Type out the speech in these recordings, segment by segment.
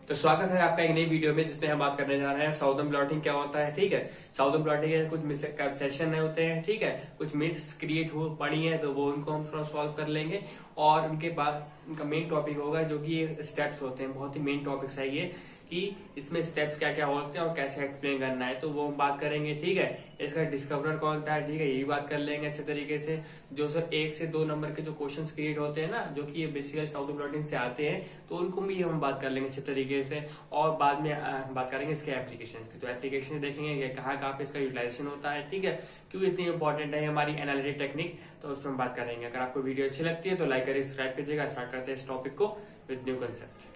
तो स्वागत है आपका एक नई वीडियो में जिसमें हम बात करने जा रहे हैं साउदर्न ब्लॉटिंग क्या होता है। ठीक है, साउदर्न ब्लॉटिंग के कुछ मिसकंसेप्शन होते हैं। ठीक है, कुछ मिथ्स क्रिएट हो पड़ी है तो वो उनको हम थोड़ा सॉल्व कर लेंगे और उनके बाद उनका मेन टॉपिक होगा जो कि ये स्टेप्स होते हैं। बहुत ही मेन टॉपिक्स है ये कि इसमें स्टेप्स क्या क्या होते हैं और कैसे एक्सप्लेन करना है, तो वो हम बात करेंगे। ठीक है, इसका डिस्कवरर कौन था, ठीक है, ये भी बात कर लेंगे अच्छे तरीके से। जो सर 1 से 2 नंबर के जो क्वेश्चंस क्रिएट होते हैं ना, जो कि ये बेसिकली साउदर्न ब्लॉटिंग से आते हैं, तो उनको भी हम बात कर लेंगे अच्छे तरीके से। और बाद में बात करेंगे इसके एप्लीकेशन की, तो एप्लीकेशन देखेंगे कहाँ कहाँ पे इसका यूटिलाइजेशन होता है। ठीक है, क्यों इतनी इंपॉर्टेंट है हमारी एनालिटिक टेक्निक, तो उस पर हम बात करेंगे। अगर आपको वीडियो अच्छी लगती है तो लाइक करिए, सब्सक्राइब कीजिएगा। स्टार्ट करते हैं इस टॉपिक को विद न्यू कंसेप्ट।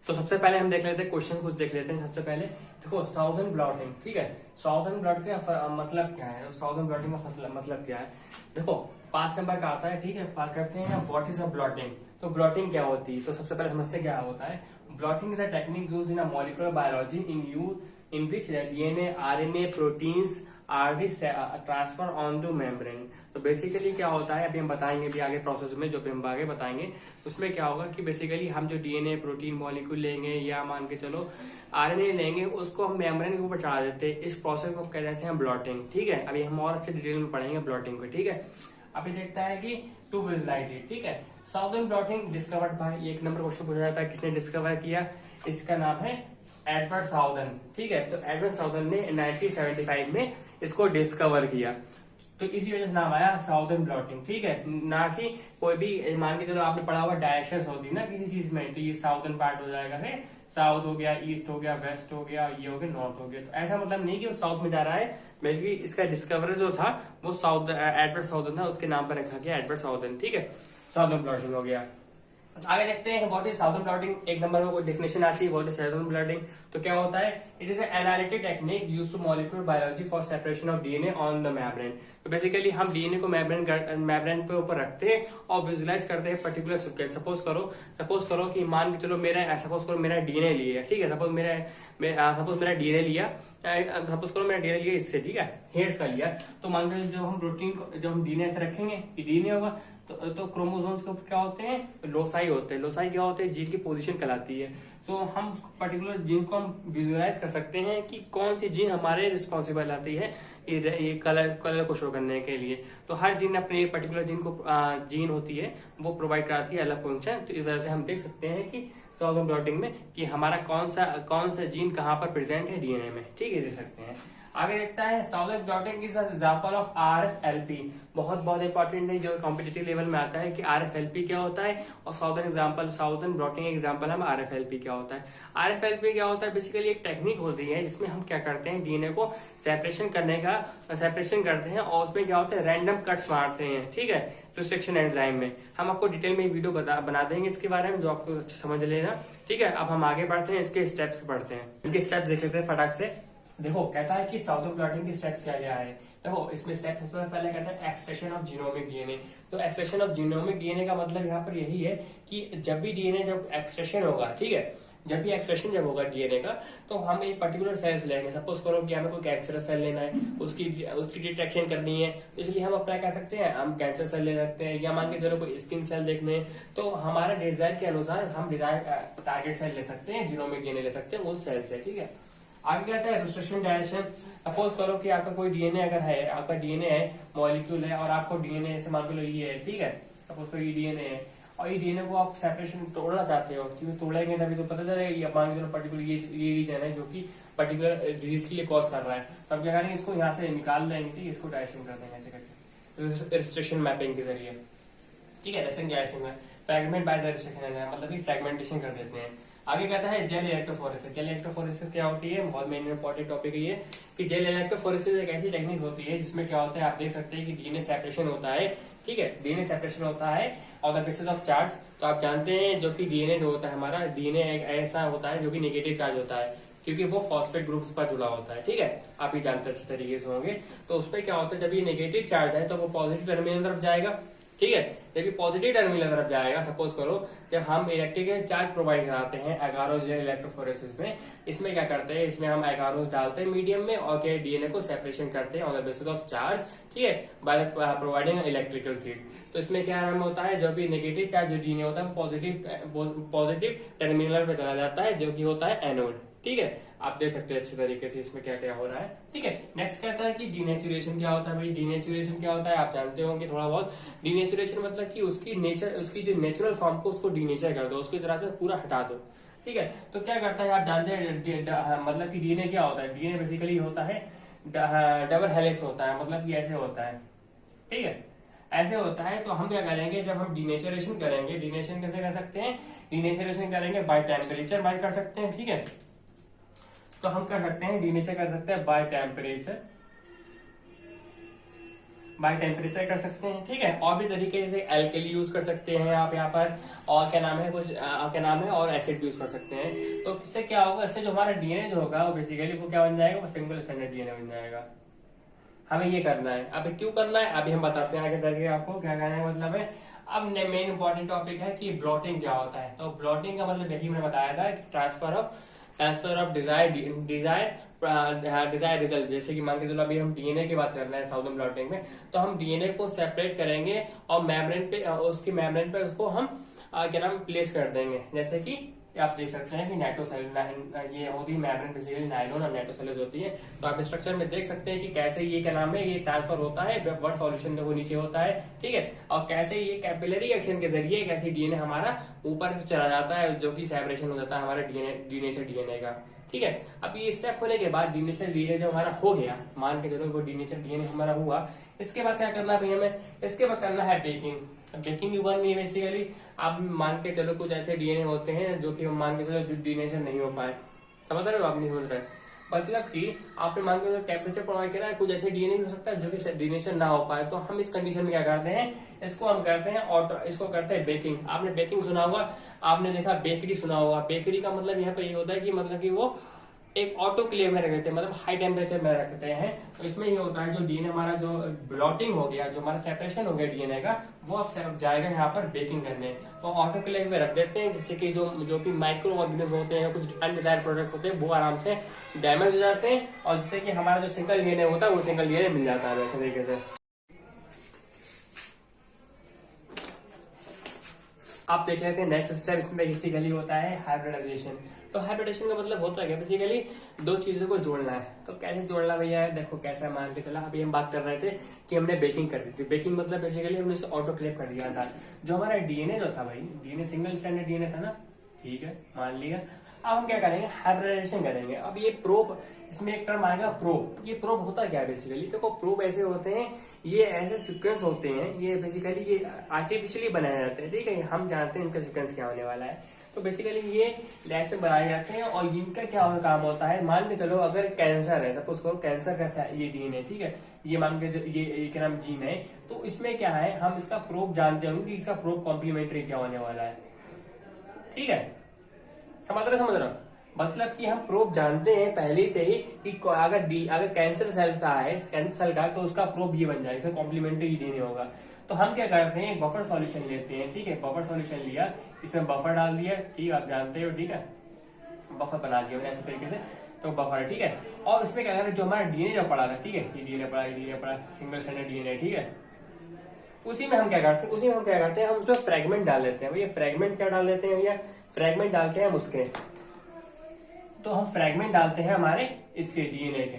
तो सबसे पहले हम देख लेते हैं क्वेश्चन, कुछ देख लेते हैं। सबसे पहले देखो साउदर्न ब्लॉटिंग। ठीक है, साउदर्न ब्लॉटिंग का मतलब क्या है, साउदर्न ब्लॉटिंग का मतलब क्या है। देखो 5 नंबर का आता है। ठीक है, बात करते हैं व्हाट इज अ ब्लॉटिंग। तो ब्लॉटिंग क्या होती है, तो सबसे पहले समझते क्या होता है। Blotting is a technique use in a molecular biology in which DNA RNA proteins are be transfer on to membrane. तो बेसिकली क्या होता है, अभी हम बताएंगे भी आगे प्रोसेस में, जो भी हम आगे बताएंगे उसमें क्या होगा कि बेसिकली हम जो डीएनए प्रोटीन मॉलिक्यूल लेंगे या मान के चलो आरएनए लेंगे, उसको हम मेम्ब्रेन के ऊपर चढ़ा देते हैं। इस प्रोसेस को कह देते हैं ब्लॉटिंग। ठीक है, अभी हम और अच्छे डिटेल में पढ़ेंगे ब्लॉटिंग को। ठीक है, अभी देखता है कि टू विजुअलाइज। ठीक है, southern blotting discovered by, 1 number question पूछा जाता है किसने डिस्कवर किया, इसका नाम है एडवर्ड साउदर्न। ठीक है, तो एडवर्ड साउदर्न ने 1975 में इसको डिस्कवर किया, तो इसी वजह से नाम आया साउदर्न ब्लॉटिंग। ठीक है, ना कि कोई भी मान के चलो आपने पढ़ा हुआ डायरेक्शंस होती ना किसी चीज में, तो ये साउदर्न पार्ट हो जाएगा, है साउथ हो गया, ईस्ट हो गया, वेस्ट हो गया, ये हो गया, नॉर्थ हो गया। तो ऐसा मतलब नहीं कि वो साउथ में जा रहा है, बल्कि इसका डिस्कवर जो था वो एडवर्ड साउदर्न था, उसके नाम पर रखा गया एडवर्ड साउदर्न। ठीक है, साउदर्न ब्लॉटिंग हो गया। आगे देखते हैं what is southern blotting. 1 number में कोई डेफिनेशन आती है व्हाट इज साउदर्न ब्लॉटिंग, तो क्या होता है, it is an analytic technique used to molecular biology for separation of DNA on the membrane. तो बेसिकली हम डीएनए को मेम्ब्रेन पे ऊपर रखते हैं और विजुलाइज करते हैं पर्टिकुलर सीक्वेंस। सपोज करो कि मान के चलो मेरा डीएनए लिया है। ठीक है, सपोज मेरा डीएनए लिया, सपोज करो मेरा डीएनए लिया इससे, ठीक है, हेयर्स का लिया, तो मान के जब हम प्रोटीन को जब हम डीएनए से रखेंगे, डीएनए होगा तो क्रोमोसोम्स के ऊपर क्या होते हैं, लोसाई होते हैं। लोसाई क्या होते हैं, जीन की पोजीशन कहलाती है। तो हम पर्टिकुलर जीन को हम विजुअलाइज कर सकते हैं कि कौन सी जीन हमारे रिस्पॉन्सिबल आती है ये कलर को शो करने के लिए। तो हर जीन अपने पर्टिकुलर जीन होती है, वो प्रोवाइड कराती है अलग फंक्शन। तो इस वजह से हम देख सकते हैं कि साउदर्न ब्लॉटिंग में कि हमारा कौन सा जीन कहाँ पर प्रेजेंट है डीएनए में। ठीक है, देख सकते हैं। आगे देखता है southern blotting is example of RFLP. बहुत इंपॉर्टेंट है, जो कॉम्पिटिटिव लेवल में आता है कि आरएफएलपी क्या होता है, और साउदर्न ब्लॉटिंग एग्जांपल हम आरएफएलपी क्या होता है। आरएफएलपी क्या होता है, बेसिकली एक टेक्निक होती है जिसमें हम क्या करते हैं, डीएनए को सेपरेशन करते हैं और उसमें क्या होता है, रैंडम कट्स मारते हैं। ठीक है, रिस्ट्रिक्शन एंजाइम में हम आपको डिटेल में वीडियो बना देंगे इसके बारे में, जो आपको अच्छे समझ लेना। ठीक है, अब हम आगे बढ़ते हैं, इसके स्टेप्स पढ़ते हैं। इनके स्टेप्स देख लेते हैं फटाक से। देखो कहता है कि साउदर्न ब्लॉटिंग की स्टेप्स क्या क्या है। देखो इसमें स्टेप्स सबसे पहले कहता है एक्सट्रैक्शन ऑफ जीनोमिक डीएनए। तो एक्सट्रैक्शन ऑफ जीनोमिक डीएनए का मतलब यहाँ पर यही है कि जब भी डीएनए जब एक्सट्रैक्शन होगा, ठीक है, जब भी एक्सट्रैक्शन जब होगा डीएनए का, तो हम एक पर्टिकुलर सेल्स लेंगे। सपोज करो कि हमें कोई कैंसरस सेल लेना है, उसकी डिटेक्शन करनी है, इसलिए हम अप्लाई कर सकते हैं, हम कैंसर सेल ले सकते हैं, या मान के चलो कोई स्किन सेल देखने हैं, तो हमारे डिजायर के अनुसार हम टारगेट सेल ले सकते हैं, जीनोमिक डीएनए ले सकते हैं उस सेल से। ठीक है, आगे कहता है रिस्ट्रिक्शन डायरेक्शन। सपोज करो कि आपका कोई डीएनए अगर है, आपका डीएनए है, मॉलिक्यूल है, और आपको डीएनए से मान लो ये है, ठीक है, सपोज करो ये डीएनए है, और ये डीएनए को आप सेपरेशन तोड़ना चाहते हो, क्योंकि तोड़ेंगे तभी तो पता चलेगा ये मान लो पर्टिकुलर ये रीजन है जो कि पर्टिकुलर डिजीज के लिए कॉज कर रहा है। तो आप क्या करेंगे, इसको यहाँ से निकाल देंगे, ठीक है, इसको डायरेक्शन कर देंगे ऐसे करके रिस्ट्रिक्शन मैपिंग के जरिए। ठीक है, डायरेक्शन में फ्रेगमेंट बाय द रिस्ट्रिक्शन, मतलब कि फ्रेगमेंटेशन कर देते हैं। आगे कहता है जेल इलेक्ट्रोफोरेसिस। जेल इलेक्ट्रोफोरेसिस क्या होती है, बहुत मेन इंपॉर्टेंट टॉपिक है ये, कि जेल इलेक्ट्रोफोरेसिस एक ऐसी टेक्निक होती है जिसमें क्या होता है, आप देख सकते हैं कि डीएनए सेपरेशन होता है। ठीक है, डीएनए सेपरेशन होता है on the basis of charge. तो आप जानते हैं जो कि डीएनए जो होता है हमारा, डीएनए एक ऐसा होता है जो कि नेगेटिव चार्ज होता है, क्योंकि वो फॉस्फेट ग्रुप्स पर जुड़ा होता है। ठीक है, आप ही जानते अच्छे तरीके से होंगे। तो उसमें क्या होता है, जब ये नेगेटिव चार्ज है तो वो पॉजिटिव टर्मिनल तरफ जाएगा। ठीक है, जबकि पॉजिटिव टर्मिनल तरफ जाएगा। सपोज करो जब हम इलेक्ट्रिकल चार्ज प्रोवाइड कराते हैं एगारोस या इलेक्ट्रोफोरेसिस में, इसमें क्या करते हैं, इसमें हम एगारोस डालते हैं मीडियम में और क्या डीएनए को सेपरेशन करते हैं on the basis of charge, ठीक है, बाय प्रोवाइडिंग इलेक्ट्रिकल फील्ड। तो इसमें क्या नाम होता है, जो भी नेगेटिव चार्ज जो डीएनए होता है पॉजिटिव टर्मिनल पे चला जाता है, जो कि होता है एनोड, ठीक है। आप देख सकते हैं अच्छे तरीके से इसमें क्या क्या हो रहा है, ठीक है। नेक्स्ट कहता है कि डीनेचुरेशन क्या होता है। भाई डीनेचुरेशन क्या होता है आप जानते होंगे थोड़ा बहुत। डीनेचुरेशन मतलब कि उसकी नेचर, उसकी जो नेचुरल फॉर्म को उसको डीनेचर कर दो, उसकी तरह से पूरा हटा दो, ठीक है। तो क्या करता है आप जानते हैं, मतलब कि डीएनए क्या होता है। डीएनए बेसिकली होता है डबल हेलिक्स होता है, मतलब कि ऐसे होता है, ठीक है, ऐसे होता है। तो हम क्या करेंगे, जब हम डीनेचुरेशन करेंगे, डीनेचुरेशन कैसे कर सकते हैं, डीनेचुरेशन करेंगे बाय टेम्परेचर बाय कर सकते हैं, ठीक है। तो हम कर सकते हैं डीनेचर कर सकते हैं बाय टेम्परेचर कर सकते हैं, ठीक है। और भी तरीके जैसे एल्केली यूज कर सकते हैं आप यहाँ पर, और क्या नाम है कुछ क्या नाम है, और एसिड भी यूज कर सकते हैं। तो इससे क्या होगा, इससे जो हमारा डीएनए जो होगा वो बेसिकली वो क्या बन जाएगा, वो सिंगल स्टैंडर्ड डीएनए बन जाएगा। हमें ये करना है। अब क्यों करना है अभी हम बताते हैं आगे तरीके आपको क्या करना है, मतलब है। अब मेन इंपॉर्टेंट टॉपिक है कि ब्लॉटिंग क्या होता है। तो ब्लॉटिंग का मतलब यही मैंने बताया था कि ट्रांसफर ऑफ डिजायर रिजल्ट। जैसे कि मान के चलो अभी हम डीएनए की बात कर रहे हैं साउदर्न ब्लॉटिंग में, तो हम डीएनए को सेपरेट करेंगे और मेम्ब्रेन पे उसकी मेम्ब्रेन पे उसको हम क्या नाम प्लेस कर देंगे। जैसे कि आप देख सकते हैं कि नाइट्रोसेल ये होती है मेम्ब्रेन बेसिकली नाइलोन और नाइट्रोसेलस होती है। तो आप स्ट्रक्चर में देख सकते हैं कि कैसे ये क्या नाम है ये ट्रांसफर होता है, ब्लड सॉल्यूशन देखो नीचे होता है, ठीक है। और कैसे ये कैपिलरी एक्शन के जरिए कैसे डीएनए हमारा ऊपर चला जाता है, जो कि सेपरेशन हो जाता है हमारे डीनेचर डीएनए का, ठीक है। अब ये स्टेप होने के बाद डीनेचर डीएनए जो हमारा हो गया, मान के चलो वो डीनेचर डीएनए हमारा हुआ, इसके बाद क्या करना है भाई हमें, इसके बाद करना है बेकिंग। बेकिंग वन में बेसिकली आप मान के चलो कुछ ऐसे डीएनए होते हैं जो कि हम मान के चलो जो डीनेचर नहीं हो पाए, समझ रहे हो आप, नहीं समझ रहे, मतलब कि आपने मान के चलो टेम्परेचर प्रोवाइड करा है, कुछ ऐसे डीएनए भी हो सकता है जो कि डीनेचर ना हो पाए। तो हम इस कंडीशन में क्या करते हैं, इसको हम करते हैं और इसको करते हैं बेकिंग। आपने बेकिंग सुना होगा, आपने देखा बेकरी सुना होगा। बेकरी का मतलब यहाँ पे ये होता है कि मतलब कि वो एक ऑटोक्लेव में रखते हैं, मतलब हाई टेम्परेचर में रखते हैं। तो इसमें ये होता है जो डीएनए हमारा जो ब्लॉटिंग हो गया, जो हमारा सेपरेशन हो गया डीएनए का, वो अब जाएगा यहाँ पर बेकिंग करने। तो ऑटोक्लेव में रख देते हैं, जिससे कि जो भी माइक्रो ऑर्गेनिज्म होते हैं, कुछ अनडिजायर्ड प्रोडक्ट होते हैं, वो आराम से डैमेज हो जाते हैं, और जिससे कि हमारा जो सिंगल डीएनए होता है वो सिंगल डीएनए मिल जाता है वैसे तरीके से। आप देख लेते हैं नेक्स्ट स्टेप इसमें बेसिकली होता है हाइब्रिडाइजेशन। तो हाइब्रिडेशन का मतलब होता है क्या, बेसिकली दो चीजों को जोड़ना है। तो कैसे जोड़ना भैया, देखो कैसा मान के चला, अभी हम बात कर रहे थे कि हमने बेकिंग कर दी थी। बेकिंग मतलब बेसिकली हमने इसे ऑटोक्लेव कर दिया था। जो हमारा डीएनए जो था भाई, डीएनए सिंगल स्टैंडर्ड डीएनए था ना, ठीक है, मान लिया। अब हम क्या करेंगे, हाइब्रिडाइजेशन करेंगे। अब ये प्रोब, इसमें एक टर्म आएगा प्रोब। ये प्रोब होता क्या है बेसिकली, देखो प्रोब ऐसे होते हैं, ये ऐसे सीक्वेंस होते हैं, ये बेसिकली ये आर्टिफिशियली बनाए जाते हैं, ठीक है। हम जानते हैं इनका सीक्वेंस क्या होने वाला है। तो बेसिकली ये लैब से बनाए जाते हैं, और इनका क्या काम होता है, मान के चलो अगर कैंसर है, सपोज करो कैंसर का ये डीएनए, ठीक है, ये मान के ये क्या नाम जीन है, तो इसमें क्या है, हम इसका प्रोब जानते होंगे कि इसका प्रोब कॉम्प्लीमेंट्री क्या होने वाला है, ठीक है, समझ रहे हो। मतलब कि हम प्रोब जानते हैं पहले से ही कि अगर कैंसर सेल का है, कैंसर सेल का, तो उसका प्रोब ये बन जाएगा, कॉम्प्लीमेंट्री डीएनए होगा। तो हम क्या करते हैं, बफर सॉल्यूशन लेते हैं, ठीक है, बफर सॉल्यूशन लिया, इसमें बफर डाल दिया, ठीक है, आप जानते हो, ठीक है, बफर बना दिया मैंने अच्छे तरीके से, तो बफर, ठीक है। और उसमें क्या करें, जो हमारा डीएनए जो पड़ा था, ठीक है, ये डीएनए पड़ा सिंगल स्टैंडर्ड डीएनए, ठीक है, उसी में हम क्या करते हैं, हम उसमें फ्रेगमेंट डाल देते हैं। भैया फ्रेगमेंट क्या डाल देते हैं, भैया फ्रेगमेंट डालते हैं हम उसके, तो हम फ्रेगमेंट डालते हैं हमारे इसके डीएनए के,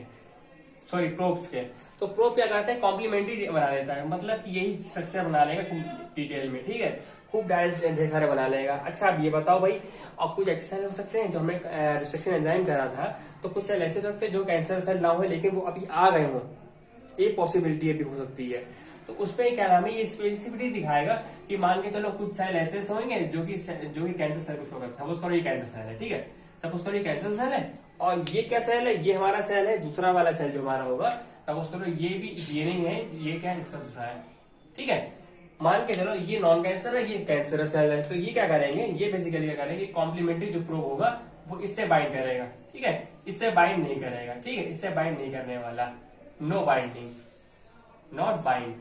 सॉरी प्रोब्स के। तो प्रोब क्या करते हैं, कॉम्प्लीमेंट्री बना देता है, मतलब कि यही स्ट्रक्चर बना लेगा खूब डिटेल में, ठीक है, खूब ढेर सारे बना लेगा। अच्छा अब ये बताओ भाई, अब कुछ ऐसे सेल हो सकते हैं जो हमने रिस्ट्रिक्शन एंजाइम करा था, तो कुछ सेल ऐसे सकते हैं जो कैंसर सेल ना हो लेकिन वो अभी आ गए हों, ये पॉसिबिलिटी अभी हो सकती है। तो उसमें क्या नाम है, ये स्पेसिफिसिटी दिखाएगा कि मान के चलो कुछ सेल ऐसे होंगे जो कि कैंसर सेल को शो करता है। सपोज करो ये कैंसर सेल है, ठीक है, सपोज करो ये कैंसर सेल है, और ये क्या सेल है, ये हमारा सेल है, दूसरा वाला सेल जो हमारा होगा, सपोज करो ये भी डीएनए है, ये क्या है, इसका दूसरा है, ठीक है। मान के चलो ये नॉन कैंसर है, ये कैंसर सेल है, तो ये क्या करेंगे, ये बेसिकली क्या करेंगे, कॉम्प्लीमेंट्री जो प्रोब होगा वो इससे बाइंड करेगा, ठीक है, इससे बाइंड नहीं करेगा, ठीक है, इससे बाइंड नहीं करने वाला, नो बाइंडिंग, नॉट बाइंड,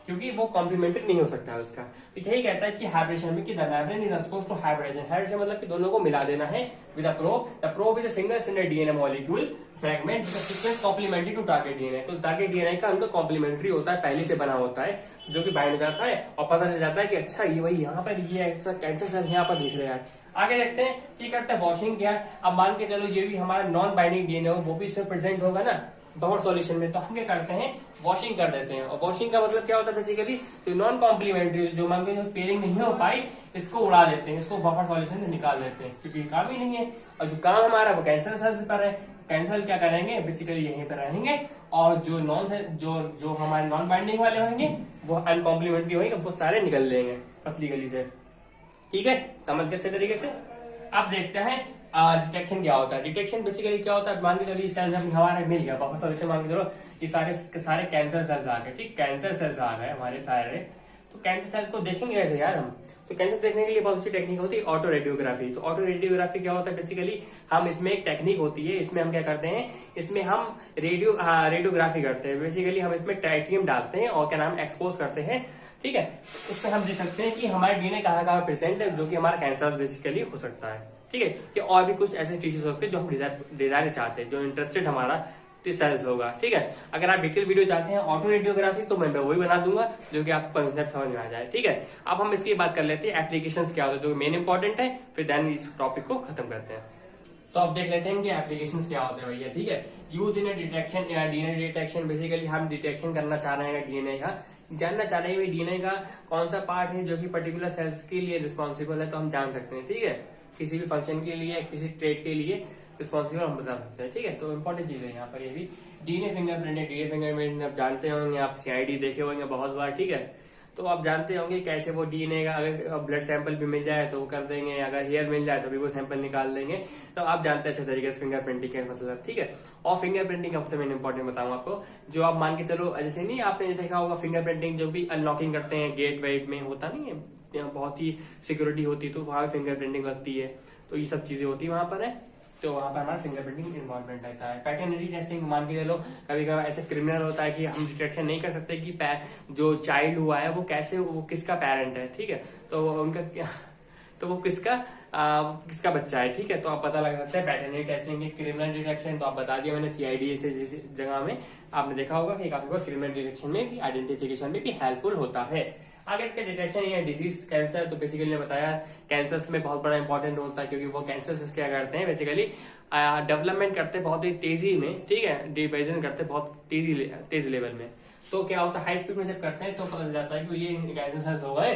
क्योंकि वो कॉम्प्लीमेंट्री नहीं हो सकता है उसका। तो यही कहता है कि हाइब्रिडेशन में कि the membrane is supposed to hybridisation. Hybridisation मतलब कि दोनों को मिला देना है with a probe. The probe is a single stranded DNA molecule fragment with a sequence complementary to target DNA. तो टारगेट डीएनए का उनका कॉम्प्लीमेंट्री होता है, पहले से बना होता है, जो कि बाइंड करता है और पता चल जाता है कि अच्छा ये वही यहाँ पर ये ऐसा कैंसर सेल यहाँ पर दिख रहा है। आगे देखते हैं कि करते हैं वॉशिंग क्या। अब मान के चलो ये भी हमारा नॉन बाइंडिंग डीएनए हो, वो भी इसमें प्रेजेंट होगा ना बफर सॉल्यूशन में, तो हम क्या करते हैं वॉशिंग कर देते हैं। और वॉशिंग का मतलब क्या होता है बेसिकली, तो नॉन कॉम्प्लीमेंट्री जो मान के जो पेयरिंग नहीं हो पाई इसको उड़ा देते हैं, इसको बफर सॉल्यूशन से निकाल देते हैं, क्योंकि काम ही नहीं है। और जो काम हमारा वो कैंसर सेल्स पर है, कैंसर क्या करेंगे बेसिकली यहीं पर रहेंगे, और जो जो हमारे नॉन बाइंडिंग वाले होंगे वो अनकॉम्प्लीमेंट्री होंगे, वो सारे निकल लेंगे पतली गली से। ठीक है, समझ के अच्छे तरीके से। अब देखते हैं डिटेक्शन क्या होता है। डिटेक्शन बेसिकली क्या होता है, मान के चलो सेल्स हमारे मिल गया बफर सॉल्यूशन, मान के चलो ये सारे कैंसर सेल्स आ गए। ठीक, कैंसर सेल्स आ गए हमारे सारे, तो कैंसर सेल्स को देखेंगे कैसे यार हम। तो कैंसर देखने के लिए बहुत अच्छी टेक्निक होती है ऑटो रेडियोग्राफी। तो ऑटो रेडियोग्राफी क्या होता है बेसिकली, हम इसमें एक टेक्निक होती है, इसमें हम क्या करते हैं, इसमें हम रेडियोग्राफी करते हैं। बेसिकली हम इसमें टाइटेनियम डालते हैं और क्या नाम एक्सपोज करते हैं। ठीक है, उसमें हम देख सकते हैं कि हमारे डीएनए कहाँ कहाँ प्रेजेंट है, जो कि हमारा कैंसर बेसिकली हो सकता है। ठीक है, कि और भी कुछ ऐसे टिश्यूज होते हैं जो हम डिजाइन चाहते हैं, जो इंटरेस्टेड हमारा सेल्स होगा। ठीक है, अगर आप डिटेल वीडियो चाहते हैं ऑटो रेडियोग्राफी तो मैं वही बना दूंगा जो कि आपको कंसेप्ट समझ में आ जाए। ठीक है, अब हम इसकी बात कर लेते हैं एप्लीकेशंस क्या होते हैं, जो मेन इंपॉर्टेंट है, फिर देन इस टॉपिक को खत्म करते हैं। तो अब देख लेते हैं कि एप्लीकेशंस क्या होते हैं भैया। ठीक है, यूज इन डिटेक्शन या डीएनए डिटेक्शन। बेसिकली हम डिटेक्शन करना चाह रहे हैं डीएनए का, जानना चाह रहे हैं डीएनए का कौन सा पार्ट है जो कि पर्टिकुलर सेल्स के लिए रिस्पॉन्सिबल है, तो हम जान सकते हैं। ठीक है, किसी भी फंक्शन के लिए, किसी ट्रेट के लिए रिस्पॉन्सिबल हम बता सकते हैं। ठीक है, तो इंपॉर्टेंट चीज है यहाँ पर ये भी। डीएनए फिंगरप्रिंट है, डीएनए फिंगरप्रिंट आप जानते होंगे, आप सीआईडी देखे होंगे बहुत बार। ठीक है, तो आप जानते होंगे कैसे वो डीएनए का अगर ब्लड सैंपल भी मिल जाए तो वो कर देंगे, अगर हेयर मिल जाए तो भी वो सैंपल निकाल देंगे। तो आप जानते हैं अच्छे तरीके से फिंगरप्रिंटिंग का मतलब। ठीक है, और फिंगरप्रिंटिंग सबसे मैंने इंपॉर्टेंट बताऊंगा आपको, जो आप मान के चलो जैसे नहीं आपने देखा होगा फिंगरप्रिंटिंग जो भी अनलॉकिंग करते हैं गेट वेट में होता नहीं है, यहाँ बहुत ही सिक्योरिटी होती है, तो वहां फिंगरप्रिंटिंग लगती है, तो ये सब चीजें होती है वहां पर है, तो वहां पर हमारा फिंगरप्रिंटिंग इन्वॉल्वमेंट रहता है। पैटर्नरी टेस्टिंग मान के चलो कभी कभी ऐसे क्रिमिनल होता है कि हम डिटेक्शन नहीं कर सकते कि जो चाइल्ड हुआ है वो कैसे, वो किसका पेरेंट है। ठीक है, तो उनका तो वो किसका बच्चा है। ठीक है, तो आप पता लगा सकते हैं पैटर्नरी टेस्टिंग की। क्रिमिनल डिटेक्शन तो आप बता दिया मैंने, सीआईडी से जिस जगह में आपने देखा होगा कि काफी बार क्रिमिनल डिटेक्शन में भी, आइडेंटिफिकेशन में भी हेल्पफुल होता है। आगे के डिटेक्शन या डिजीज कैंसर, तो बेसिकली ने बताया कैंसर्स में बहुत बड़ा इंपॉर्टेंट रोल था, क्योंकि वो कैंसर्स क्या करते हैं बेसिकली डेवलपमेंट करते हैं बहुत ही तेजी में। ठीक है, डिवीजन करते हैं बहुत तेज लेवल में। तो क्या होता है हाई स्पीड में जब करते हैं तो पता चल जाता है कि ये कैंसर हो गए,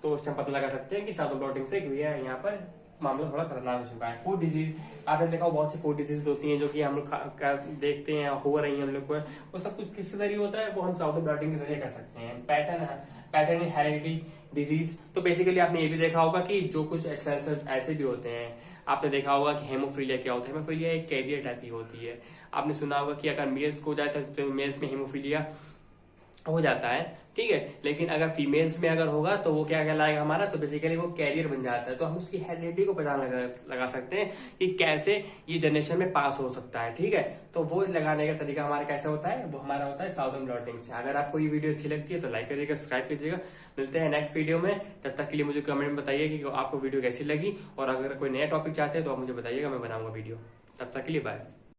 तो उससे पता लगा सकते हैं कि साउथ ब्लॉटिंग से यहाँ पर मामला थोड़ा खतरनाक हो चुका है। फूड डिजीज आपने देखा बहुत सी फूड डिजीज होती हैं जो कि हम लोग देखते हैं हो रही है हम लोग को, वो सब कुछ किस जरिए होता है वो हम साउथ ब्लॉटिंग के जरिए कर सकते हैं। पैटर्न हेरिडिटी डिजीज, तो बेसिकली आपने ये भी देखा होगा कि जो कुछ ऐसे भी होते हैं, आपने देखा होगा कि हेमोफीलिया क्या होता है। हेमोफीलिया एक कैरियर टाइप की होती है। आपने सुना होगा कि अगर मेल्स को जाए तो मेल्स में हेमोफीलिया हो जाता है। ठीक है, लेकिन अगर फीमेल्स में अगर होगा तो वो क्या कहलाएगा हमारा, तो बेसिकली वो कैरियर बन जाता है। तो हम उसकी हेरिडिटी को पता लगा सकते हैं कि कैसे ये जनरेशन में पास हो सकता है। ठीक है, तो वो लगाने का तरीका हमारा कैसा होता है, वो हमारा होता है साउदर्न ब्लॉटिंग से। अगर आपको ये वीडियो अच्छी लगती है तो लाइक करिएगा, सब्सक्राइब कीजिएगा। मिलते हैं नेक्स्ट वीडियो में, तब तक के लिए मुझे कमेंट में बताइए कि आपको वीडियो कैसी लगी, और अगर कोई नया टॉपिक चाहते हैं तो आप मुझे बताइएगा, मैं बनाऊंगा वीडियो। तब तक के लिए बाय।